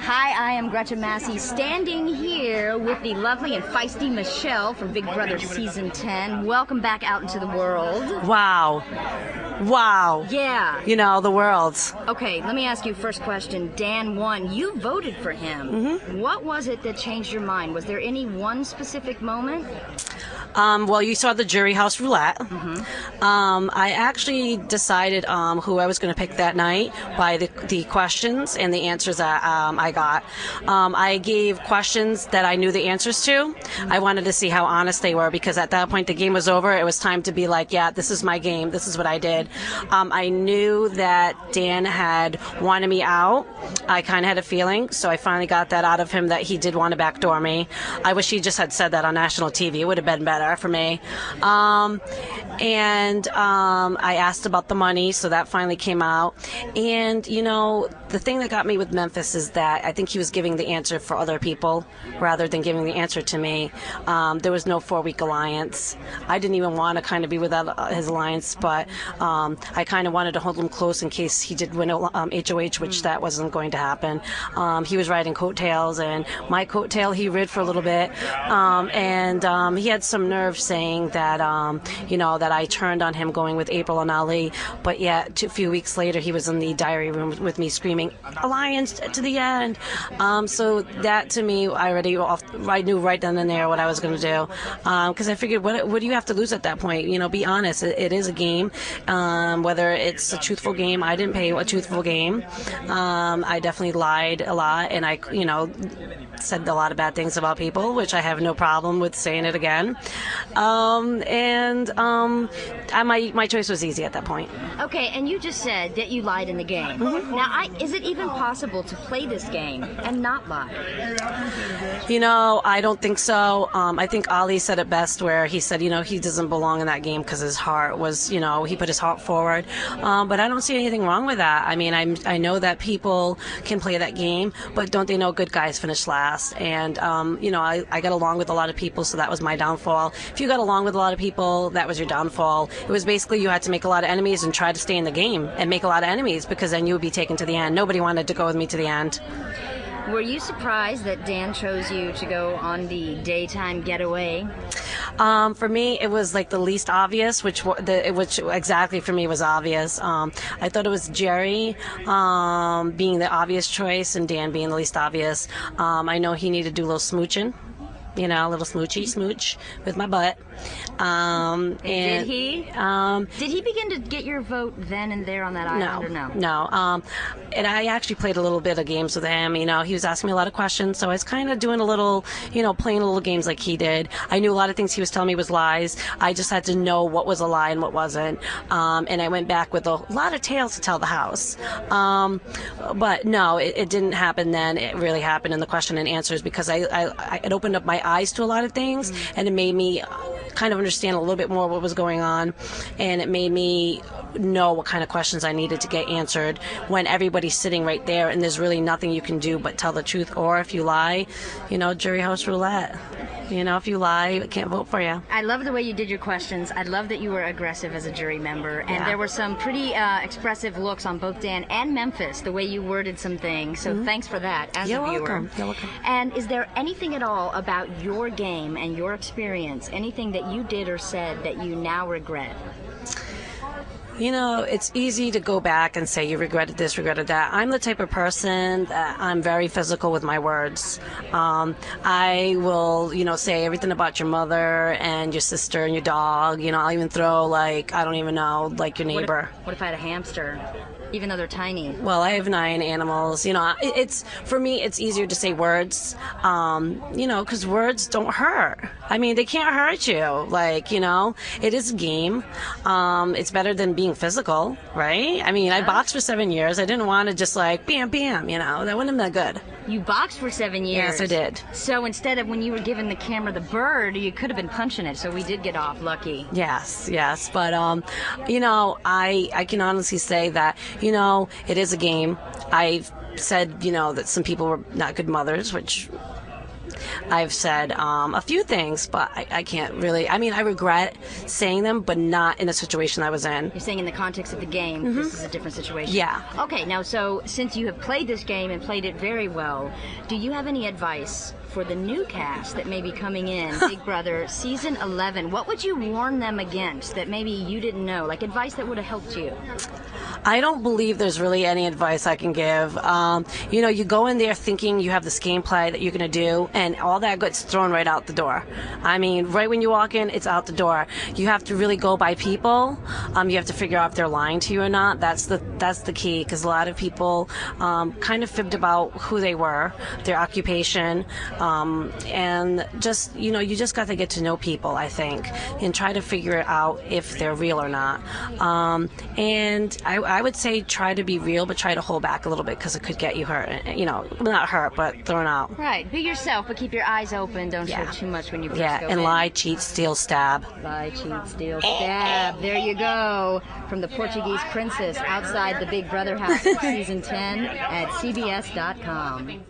Hi, I am Gretchen Massey, standing here with the lovely and feisty Michelle from Big Brother Season 10. Welcome back out into the world. Wow. Yeah. You know, the world. Okay, let me ask you first question. Dan won. You voted for him. Mm-hmm. What was it that changed your mind? Was there any one specific moment? Well, you saw the jury house roulette. Mm-hmm. I actually decided who I was going to pick that night by the questions and the answers that I got. I gave questions that I knew the answers to. I wanted to see how honest they were, because at that point the game was over. It was time to be like, yeah, this is my game. This is what I did. I knew that Dan had wanted me out. I kind of had a feeling, so I finally got that out of him, that he did want to backdoor me. I wish he just had said that on national TV. It would have been better for me. And I asked about the money, so that finally came out. And, you know, the thing that got me with Memphis is that I think he was giving the answer for other people rather than giving the answer to me. There was no 4-week alliance. I didn't even want to kind of be without his alliance, but I kind of wanted to hold him close in case he did win HOH, which that wasn't going to happen. He was riding coattails, and my coattail he rid for a little bit. And he had some nerve saying that, you know, that I turned on him going with April and Ali, but yet a few weeks later he was in the diary room with me screaming, "Alliance to the end." So that to me, I knew right then and there what I was going to do, because I figured, what do you have to lose at that point? You know, be honest. It is a game. Whether it's a truthful game, I didn't play a truthful game. I definitely lied a lot, and I, you know, said a lot of bad things about people, which I have no problem with saying it again. My choice was easy at that point. Okay, and you just said that you lied in the game. Mm-hmm. Now, is it even possible to play this game and not lie? You know, I don't think so. I think Ali said it best, where he said, you know, he doesn't belong in that game because his heart was, you know, he put his heart forward. But I don't see anything wrong with that. I mean, I know that people can play that game, but don't they know good guys finish last? And, you know, I got along with a lot of people, so that was my downfall. If you got along with a lot of people, that was your downfall. It was basically you had to make a lot of enemies and try to stay in the game and make a lot of enemies, because then you would be taken to the end. Nobody wanted to go with me to the end. Were you surprised that Dan chose you to go on the daytime getaway? For me, it was like the least obvious, which exactly for me was obvious. I thought it was Jerry being the obvious choice and Dan being the least obvious. I know he needed to do a little smooching. You know, a little smooch with my butt. And did he? Did he begin to get your vote then and there on that island, or no? No. And I actually played a little bit of games with him. You know, he was asking me a lot of questions, so I was kind of doing a little, you know, playing a little games like he did. I knew a lot of things he was telling me was lies. I just had to know what was a lie and what wasn't. And I went back with a lot of tales to tell the house. But no, it didn't happen then. It really happened in the question and answers, because it opened up my eyes to a lot of things, and it made me kind of understand a little bit more what was going on, and it made me know what kind of questions I needed to get answered when everybody's sitting right there and there's really nothing you can do but tell the truth. Or if you lie, you know, jury house roulette. You know, if you lie, I can't vote for you. I love the way you did your questions. I love that you were aggressive as a jury member. And there were some pretty expressive looks on both Dan and Memphis, the way you worded some things. So thanks for that as a viewer. Welcome. You're welcome. And is there anything at all about your game and your experience, anything that you did or said that you now regret? You know, it's easy to go back and say you regretted this, regretted that. I'm the type of person that I'm very physical with my words. I will, you know, say everything about your mother and your sister and your dog. You know, I'll even throw, like, I don't even know, like your neighbor. What if I had a hamster? Even though they're tiny. Well, I have 9 animals. You know, it's for me, it's easier to say words, you know, because words don't hurt. I mean, they can't hurt you. Like, you know, it is a game. It's better than being physical, right? I mean, I boxed for 7 years. I didn't want to just like, bam, bam, you know, that wouldn't have been good. You boxed for 7 years? Yes, I did. So instead of when you were giving the camera the bird, you could have been punching it, so we did get off lucky. Yes. But, you know, I can honestly say that, you know, it is a game. I've said, you know, that some people were not good mothers, which I've said a few things, but I can't really. I mean, I regret saying them, but not in the situation I was in. You're saying in the context of the game, this is a different situation. Yeah. Okay, now so since you have played this game and played it very well, do you have any advice for the new cast that may be coming in, Big Brother Season 11? What would you warn them against that maybe you didn't know, like advice that would have helped you? I don't believe there's really any advice I can give. You know, you go in there thinking you have this gameplay that you're going to do, and all that gets thrown right out the door. I mean, right when you walk in, it's out the door. You have to really go by people. You have to figure out if they're lying to you or not. That's the key, because a lot of people kind of fibbed about who they were, their occupation, and just, you know, you just got to get to know people, I think, and try to figure out if they're real or not. And I would say try to be real, but try to hold back a little bit, because it could get you hurt. You know, well, not hurt, but thrown out. Right. Be yourself, but keep your eyes open. Don't show too much when you first go and in. lie, cheat, steal, stab. Lie, cheat, steal, stab. There you go. From the Portuguese Princess outside the Big Brother house, Season 10 at CBS.com.